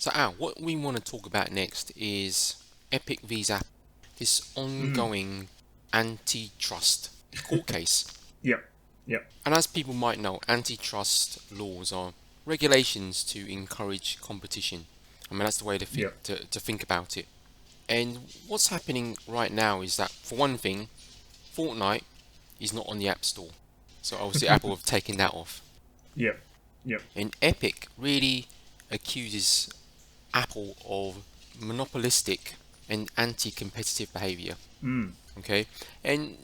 So Al, what we want to talk about next is Epic vs Apple, this ongoing antitrust court case. Yep. Yep. And as people might know, antitrust laws are regulations to encourage competition. I mean, that's the way Yep. to think about it. And what's happening right now is that, for one thing, Fortnite is not on the App Store. So obviously Apple have taken that off. Yep. Yep. And Epic really accuses Apple of monopolistic and anti-competitive behavior. Mm. Okay, and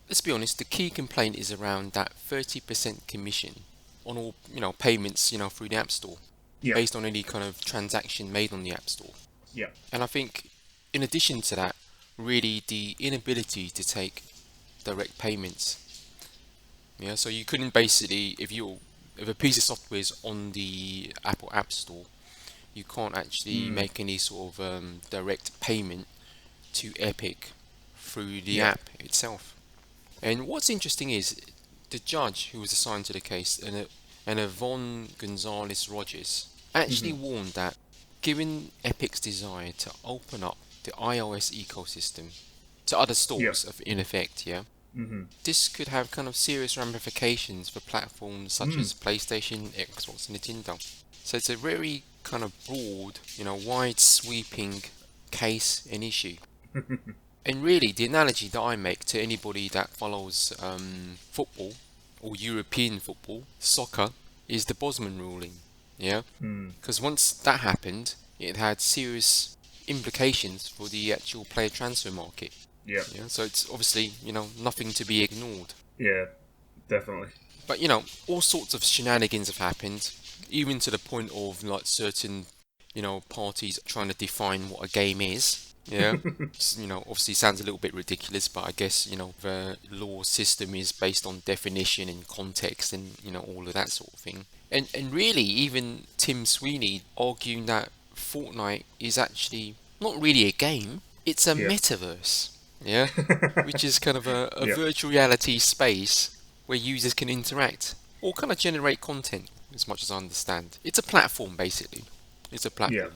let's be honest, the key complaint is around that 30% commission on all payments through the App Store, Yep. based on any kind of transaction made on the App Store. Yep. And I think, in addition to that, really the inability to take direct payments. Yeah, so you couldn't basically, if a piece of software is on the Apple App Store, you can't actually Mm. make any sort of direct payment to Epic through the Yep. app itself. And what's interesting is the judge who was assigned to the case, and Yvonne Gonzalez Rogers, actually Mm-hmm. warned that given Epic's desire to open up the iOS ecosystem to other Yep. stores, in effect, yeah, Mm-hmm. this could have kind of serious ramifications for platforms such Mm. as PlayStation, Xbox, and Nintendo. So it's a very kind of broad, wide sweeping case and issue. And really, the analogy that I make to anybody that follows football or European football, soccer, is the Bosman ruling. Yeah? Mm. Because once that happened, it had serious implications for the actual player transfer market. Yep. Yeah? So it's obviously, nothing to be ignored. Yeah. Definitely. But all sorts of shenanigans have happened, even to the point of like certain, parties trying to define what a game is. Yeah, obviously sounds a little bit ridiculous, but I guess the law system is based on definition and context, and all of that sort of thing. And really, even Tim Sweeney arguing that Fortnite is actually not really a game; it's a Yep. metaverse. Yeah, which is kind of a Yep. virtual reality space where users can interact or kind of generate content, as much as I understand. It's a platform, basically. It's a Yep. platform.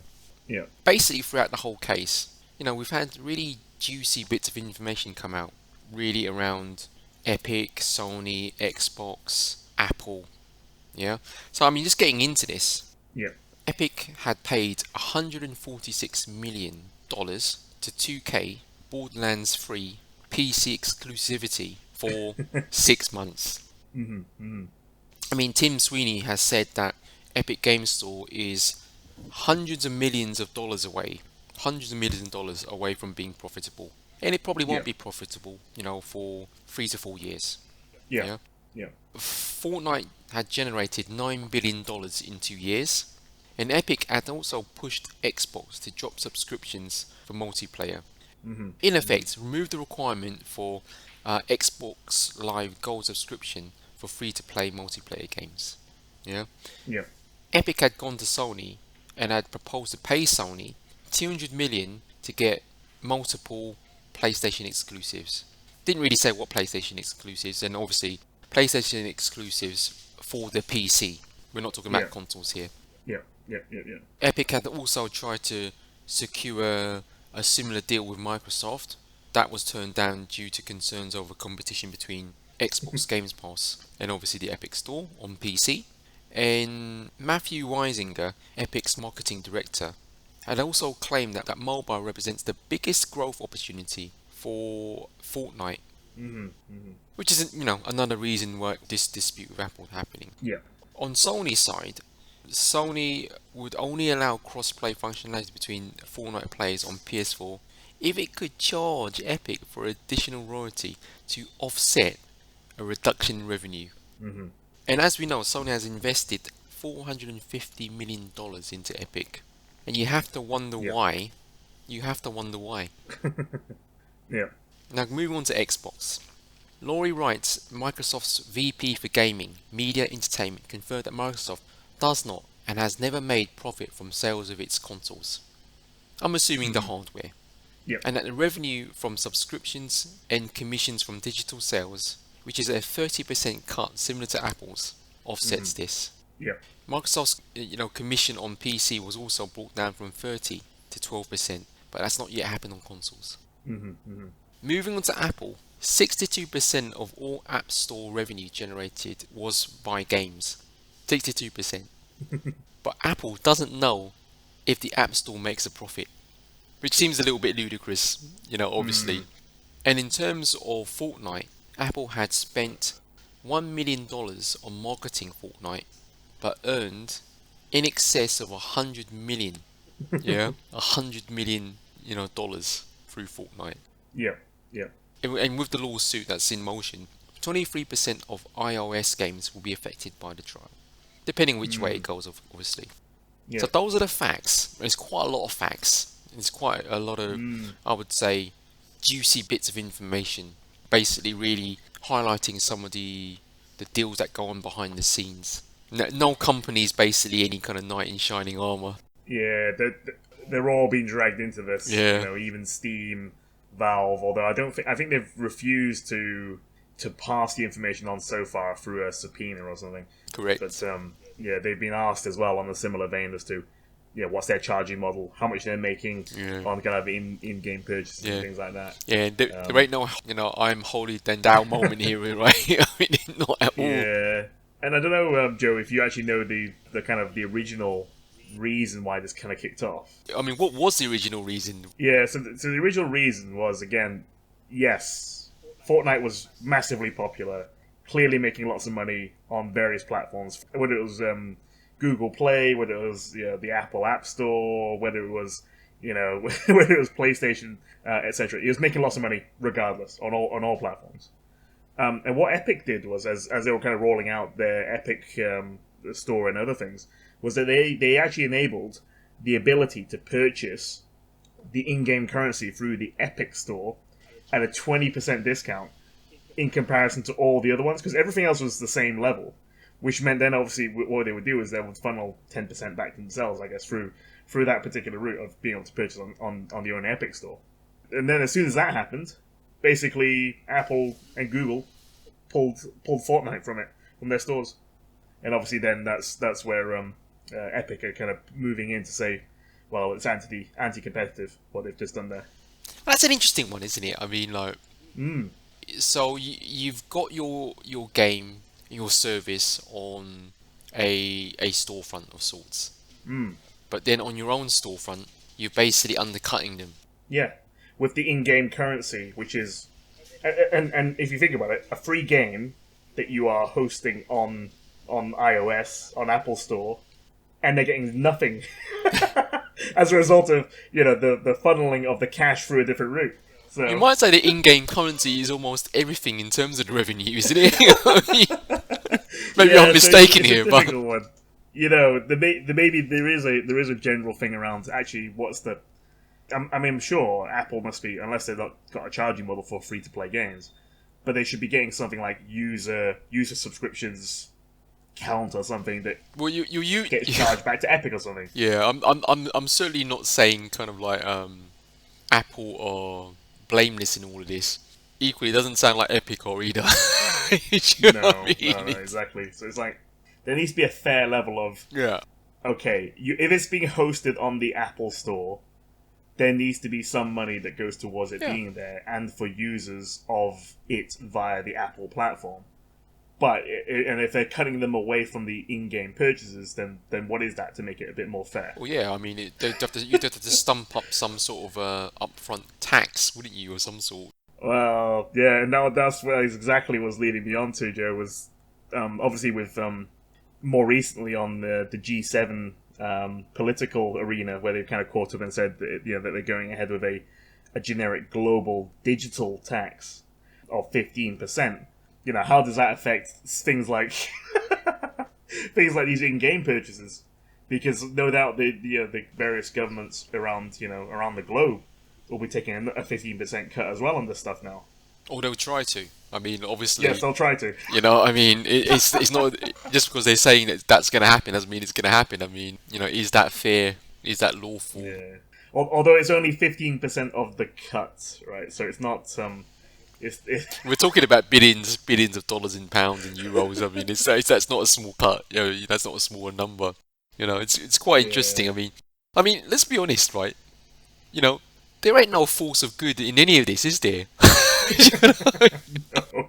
Yep. Basically, throughout the whole case, we've had really juicy bits of information come out, really around Epic, Sony, Xbox, Apple. Yeah. So, I mean, just getting into this, Yep. Epic had paid $146 million to 2K Borderlands 3 PC exclusivity for 6 months. Mm-hmm. Mm-hmm. I mean, Tim Sweeney has said that Epic Game Store is hundreds of millions of dollars away from being profitable. And it probably won't Yep. be profitable, for 3 to 4 years. Yep. Yeah. Yep. Fortnite had generated $9 billion in 2 years, and Epic had also pushed Xbox to drop subscriptions for multiplayer. Mm-hmm. In Mm-hmm. effect, remove the requirement for Xbox Live Gold subscription for free-to-play multiplayer games. Yeah. Yep. Epic had gone to Sony and had proposed to pay Sony 200 million to get multiple PlayStation exclusives. Didn't really say what PlayStation exclusives, and obviously PlayStation exclusives for the PC. We're not talking about Yep. consoles here. Yep. Yep. Yep. Yep. Epic had also tried to secure a similar deal with Microsoft. That was turned down due to concerns over competition between Xbox Games Pass and obviously the Epic Store on PC. And Matthew Weisinger, Epic's marketing director, had also claimed that mobile represents the biggest growth opportunity for Fortnite, Mm-hmm. Mm-hmm. which is another reason why this dispute with Apple is happening. Yep. On Sony's side, Sony would only allow cross-play functionality between Fortnite players on PS4 if it could charge Epic for additional royalty to offset a reduction in revenue. Mm-hmm. And as we know, Sony has invested $450 million into Epic. And you have to wonder Yep. why. You have to wonder why. Yep. Now, moving on to Xbox. Laurie Wright, Microsoft's VP for Gaming, Media Entertainment, confirmed that Microsoft does not and has never made profit from sales of its consoles. I'm assuming the Mm-hmm. hardware. Yep. And that the revenue from subscriptions and commissions from digital sales, which is a 30% cut similar to Apple's, offsets Mm-hmm. this. Yeah. Microsoft's commission on PC was also brought down from 30 to 12%, but that's not yet happened on consoles. Mm-hmm. Mm-hmm. Moving on to Apple, 62% of all App Store revenue generated was by games. 62%. But Apple doesn't know if the App Store makes a profit, which seems a little bit ludicrous, obviously. Mm. And in terms of Fortnite, Apple had spent $1 million on marketing Fortnite, but earned in excess of 100 million. Yeah, 100 million, dollars through Fortnite. Yeah. Yeah. And with the lawsuit that's in motion, 23% of iOS games will be affected by the trial, depending which way it Mm. goes, obviously. So Yeah. those are the facts. There's quite a lot of facts. There's quite a lot of, Mm. I would say, juicy bits of information, basically really highlighting some of the deals that go on behind the scenes. No company is basically any kind of knight in shining armor. Yeah. They're all being dragged into this. Yeah, Even Steam, Valve. Although I think they've refused to pass the information on so far through a subpoena or something. But correct. yeah, they've been asked as well on a similar vein as to what's their charging model, how much they're making Yeah. on kind of in-game purchases and Yeah. things like that. Yeah, there Um, ain't no, I'm holy then thou moment here, right? I mean, not at all. yeah, and I don't know, Joe, if you actually know the kind of the original reason why this kind of kicked off. I mean, what was the original reason? Yeah, so the original reason was, again, yes, Fortnite was massively popular, clearly making lots of money on various platforms, whether it was Google Play, whether it was the Apple App Store, whether it was whether it was PlayStation, etc. It was making lots of money regardless on all platforms. And what Epic did was, as they were kind of rolling out their Epic store and other things, was that they actually enabled the ability to purchase the in-game currency through the Epic store at a 20% discount in comparison to all the other ones, because everything else was the same level, which meant then obviously what they would do is they would funnel 10% back to themselves, I guess, through that particular route of being able to purchase on the own Epic store. And then as soon as that happened, basically Apple and Google pulled Fortnite from their stores, and obviously then that's where Epic are kind of moving in to say, well, it's anti-competitive what they've just done there. That's an interesting one, isn't it? I mean, like, Mm. so you've got your game, your service on a storefront of sorts, Mm. but then on your own storefront, you're basically undercutting them. Yeah, with the in-game currency, which is, and if you think about it, a free game that you are hosting on iOS on Apple Store, and they're getting nothing as a result of the funneling of the cash through a different route. You So might say the in-game currency is almost everything in terms of the revenue, isn't it? I mean, maybe I'm yeah, so mistaken it's a here, but difficult one. Maybe there is a general thing around actually what's the. I mean, I'm sure Apple must be, unless they've not got a charging model for free-to-play games, but they should be getting something like user subscriptions count or something that well, you gets charged back to Epic or something. yeah, I'm certainly not saying kind of like Apple are blameless in all of this. Equally, it doesn't sound like Epic or either. Do you know what I No, mean? no, exactly. So it's like there needs to be a fair level of Yeah. okay, if it's being hosted on the Apple Store, there needs to be some money that goes towards it Yeah. being there and for users of it via the Apple platform. But and if they're cutting them away from the in-game purchases, then what is that to make it a bit more fair? Well, yeah. I mean, you'd have to stump up some sort of upfront tax, wouldn't you, or some sort? Well, yeah, and now that's where exactly was leading me on to, Joe, was obviously with more recently on the G7 political arena, where they've kind of caught up and said that, that they're going ahead with a generic global digital tax of 15%. How does that affect things like things like these in-game purchases? Because no doubt the various governments around the globe will be taking a 15% cut as well on this stuff now. Or they'll try to. I mean, obviously, Yes, they'll try to. I mean, it's not just because they're saying that that's going to happen doesn't mean it's going to happen. I mean, is that fair? Is that lawful? Yeah. Although it's only 15% of the cut, right? So it's not We're talking about billions of dollars in pounds and euros. I mean, that's not a small cut. That's not a small number. It's quite interesting. yeah. I mean, let's be honest, right? You know, there ain't no force of good in any of this, is there? No.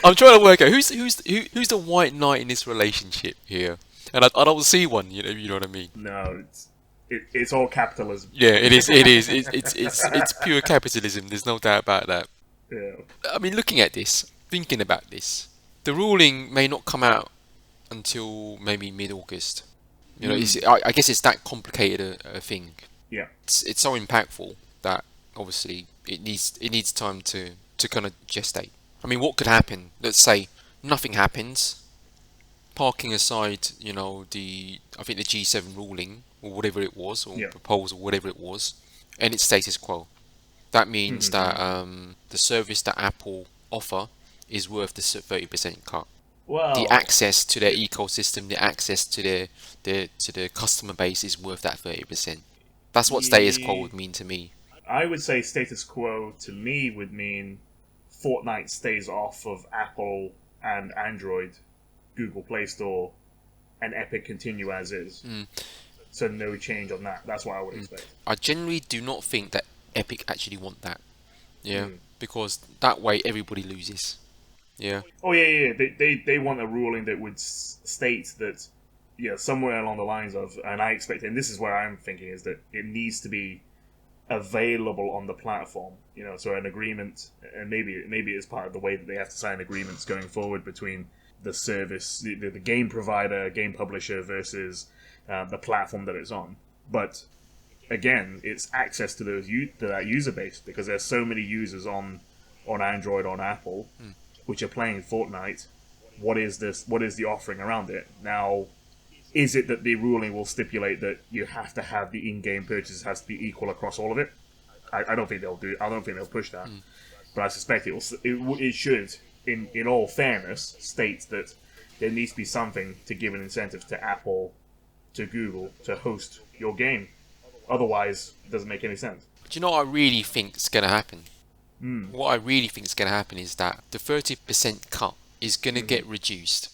I'm trying to work out who's the white knight in this relationship here, and I don't see one. You know what I mean? No, it's all capitalism. Yeah, it is. It is. It's pure capitalism. There's no doubt about that. Yeah. I mean, looking at this, thinking about this, the ruling may not come out until maybe mid-August. I guess it's that complicated a thing. Yeah. It's so impactful that obviously it needs time to kind of gestate. I mean, what could happen? Let's say nothing happens. Parking aside, I think the G7 ruling or whatever it was, or Yeah. proposal, whatever it was, and it's status quo. That means that the service that Apple offer is worth the 30% cut. The Well, access to their ecosystem, the access to their customer base is worth that 30%. That's what status quo would mean to me. I would say status quo to me would mean Fortnite stays off of Apple and Android, Google Play Store, and Epic continue as is. So no change on that. That's what I would expect. I generally do not think that Epic actually want that. Yeah, Mm. because that way everybody loses. Yeah. Oh yeah. They want a ruling that would state that, somewhere along the lines of, and I expect, and this is where I'm thinking, is that it needs to be available on the platform. So an agreement, and maybe it's part of the way that they have to sign agreements going forward between the service, the game provider, game publisher versus the platform that it's on. But again, it's access to to that user base, because there's so many users on Android, on Apple, which are playing Fortnite. What is this? What is the offering around it? Now, is it that the ruling will stipulate that you have to have the in-game purchase has to be equal across all of it? I don't think they'll do. I don't think they'll push that. But I suspect it should, in all fairness, state that there needs to be something to give an incentive to Apple, to Google, to host your game. Otherwise, it doesn't make any sense. Do you know what I really think is going to happen? What I really think is going to happen is that the 30% cut is going to get reduced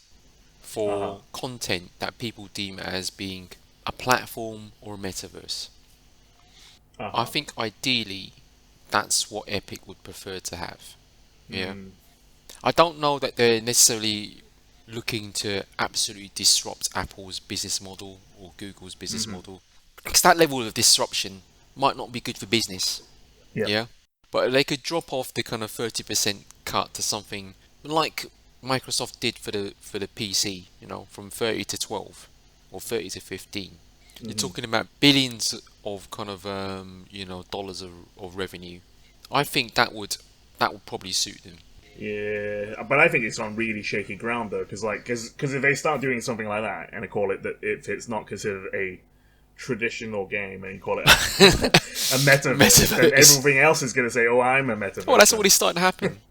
for content that people deem as being a platform or a metaverse. I think ideally that's what Epic would prefer to have. Yeah. I don't know that they're necessarily looking to absolutely disrupt Apple's business model or Google's business model, because that level of disruption might not be good for business. Yeah. But they could drop off the kind of 30% cut to something like Microsoft did for the PC, from 30 to 12 or 30 to 15. You're talking about billions of kind of dollars of revenue. I think that would probably suit them. Yeah, but I think it's on really shaky ground though, because if they start doing something like that and they call it that, if it's not considered a traditional game and you call it a metaverse, then everything else is going to say, "Oh, I'm a metaverse." Well, that's already starting to happen.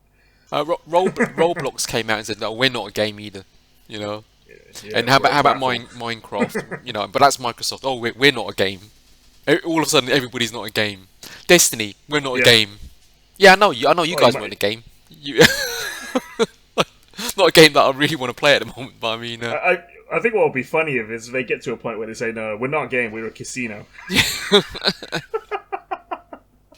Roblox came out and said, "No, we're not a game either," Yeah, and how about platform. Minecraft? But that's Microsoft. Oh, we're not a game. All of a sudden, everybody's not a game. Destiny, we're not a Yeah. game. Yeah, I know you Well, guys weren't a game. Not a game that I really want to play at the moment. But I mean, I think what would be funny is if they get to a point where they say, "No, we're not a game. We're a casino."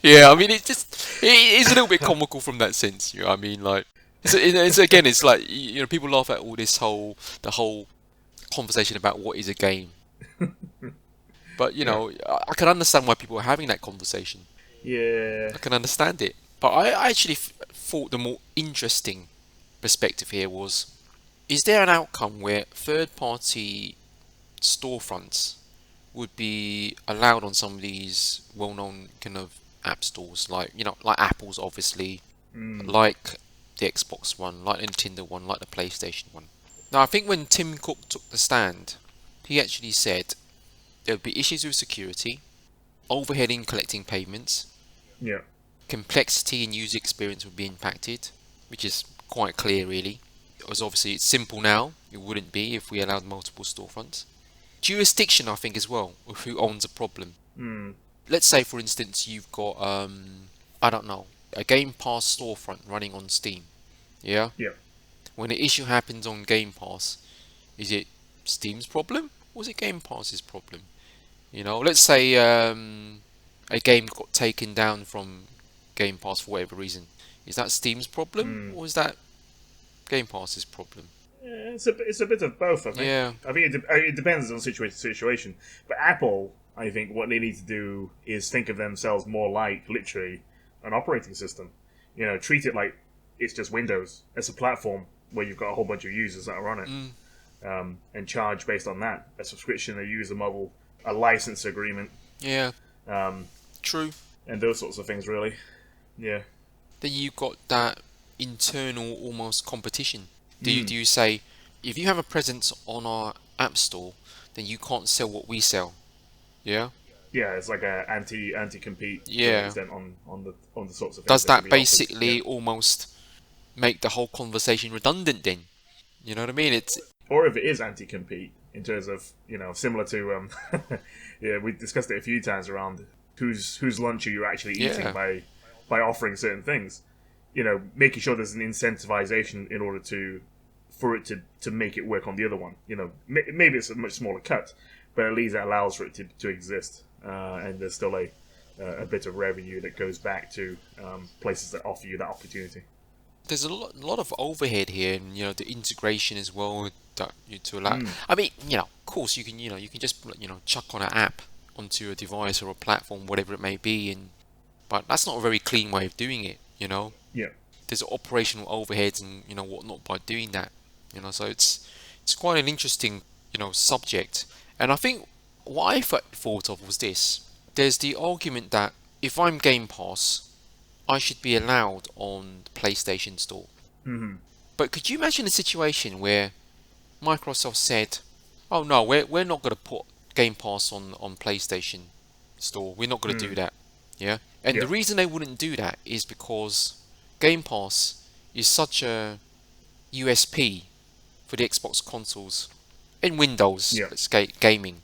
yeah, I mean, it is a little bit comical from that sense. I mean, like, it's like people laugh at the whole conversation about what is a game. But I can understand why people are having that conversation. Yeah. I can understand it. But I actually thought the more interesting perspective here was: is there an outcome where third-party storefronts would be allowed on some of these well-known kind of app stores, like like Apple's, obviously, like the Xbox one, like the Nintendo one, like the PlayStation one. Now, I think when Tim Cook took the stand, he actually said there would be issues with security, overhead in collecting payments, Yeah. complexity in user experience would be impacted, which is quite clear, really. Because obviously it's simple now, it wouldn't be if we allowed multiple storefronts. Jurisdiction, I think, as well, of who owns a problem. Let's say, for instance, you've got, I don't know, a Game Pass storefront running on Steam. Yeah. Yeah. When an issue happens on Game Pass, is it Steam's problem or is it Game Pass's problem? Let's say a game got taken down from Game Pass for whatever reason. Is that Steam's problem Mm. or is that Game Pass's problem? It's a bit of both, I think. Yeah. I think it depends on situation. But Apple, I think what they need to do is think of themselves more like, literally, an operating system. Treat it like it's just Windows. It's a platform where you've got a whole bunch of users that are on it. And charge based on that. A subscription, a user model, a license agreement. Yeah. Um, True. and those sorts of things, really. Yeah. Then you've got that internal almost competition. Do you say, if you have a presence on our app store, then you can't sell what we sell? Yeah. Yeah, it's like a anti-compete to Yeah. an extent on the sorts of things Does that can that be offered. basically Yeah. almost make the whole conversation redundant then? You know what I mean? It's Or if it is anti-compete in terms of similar to yeah, we discussed it a few times around whose lunch are you actually eating Yeah. by offering certain things. Making sure there's an incentivization in order for it to make it work on the other one. Maybe it's a much smaller cut, but at least it allows for it to exist, and there's still a bit of revenue that goes back to places that offer you that opportunity. there's a lot of overhead here, and the integration as well that to allow. Mm. I mean, of course you can just chuck on an app onto a device or a platform, whatever it may be, but that's not a very clean way of doing it. Yeah. There's operational overheads and whatnot by doing that. So it's quite an interesting subject. And I think what I thought of was this: there's the argument that if I'm Game Pass, I should be allowed on the PlayStation Store. Mm-hmm. But could you imagine a situation where Microsoft said, "Oh no, we're not going to put Game Pass on PlayStation Store. We're not going to do that." Yeah. And the Yeah. reason they wouldn't do that is because Game Pass is such a USP for the Xbox consoles and Windows, Yeah. let's say gaming.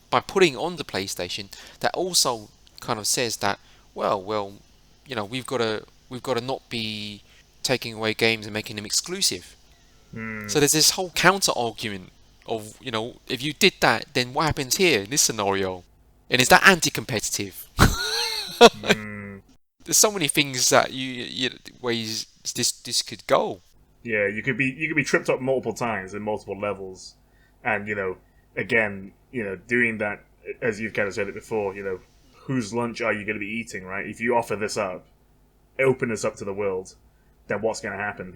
By putting it on the PlayStation, that also kind of says that, well, we've got to not be taking away games and making them exclusive. So there's this whole counter argument of, if you did that, then what happens here in this scenario? And is that anti-competitive? There's so many things that ways this could go. Yeah, you could be tripped up multiple times in multiple levels, and again, doing that, as you've kind of said it before, whose lunch are you going to be eating, right? If you offer this up, open this up to the world, then what's going to happen?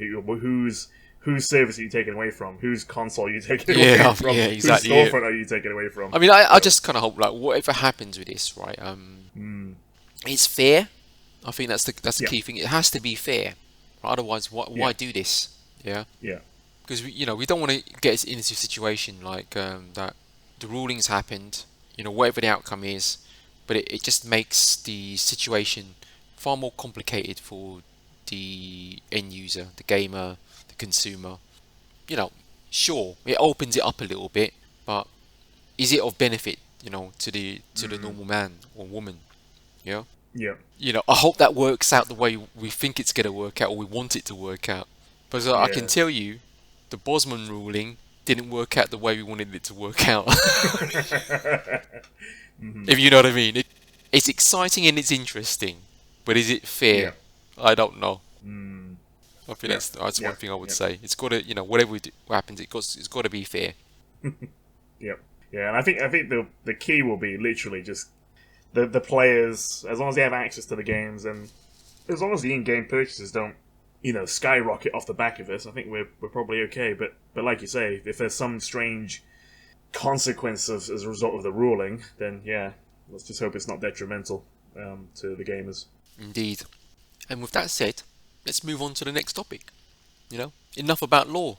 Whose service are you taking away from? Whose console are you taking away from? Yeah, exactly. Whose storefront are you taking away from? I mean, I just kind of hope, like, whatever happens with this, right? It's fair. I think that's the key thing. It has to be fair. Right? Otherwise, why do this? Yeah. Yeah. Because we don't want to get into a situation like that. The rulings happened. Whatever the outcome is, but it just makes the situation far more complicated for the end user, the gamer, the consumer. Sure, it opens it up a little bit, but is it of benefit, to the normal man or woman? Yeah. Yeah. I hope that works out the way we think it's going to work out, or we want it to work out. But I can tell you, the Bosman ruling didn't work out the way we wanted it to work out. If you know what I mean. It's exciting and it's interesting, but is it fair? I don't know. I think that's one thing I would say. It's got to, whatever what happens, it's got to be fair. Yep. Yeah, and I think the key will be literally just the players, as long as they have access to the games, and as long as the in-game purchases don't skyrocket off the back of this, I think we're probably okay. But like you say, if there's some strange consequence as a result of the ruling, then let's just hope it's not detrimental to the gamers. Indeed. And with that said, let's move on to the next topic. Enough about law.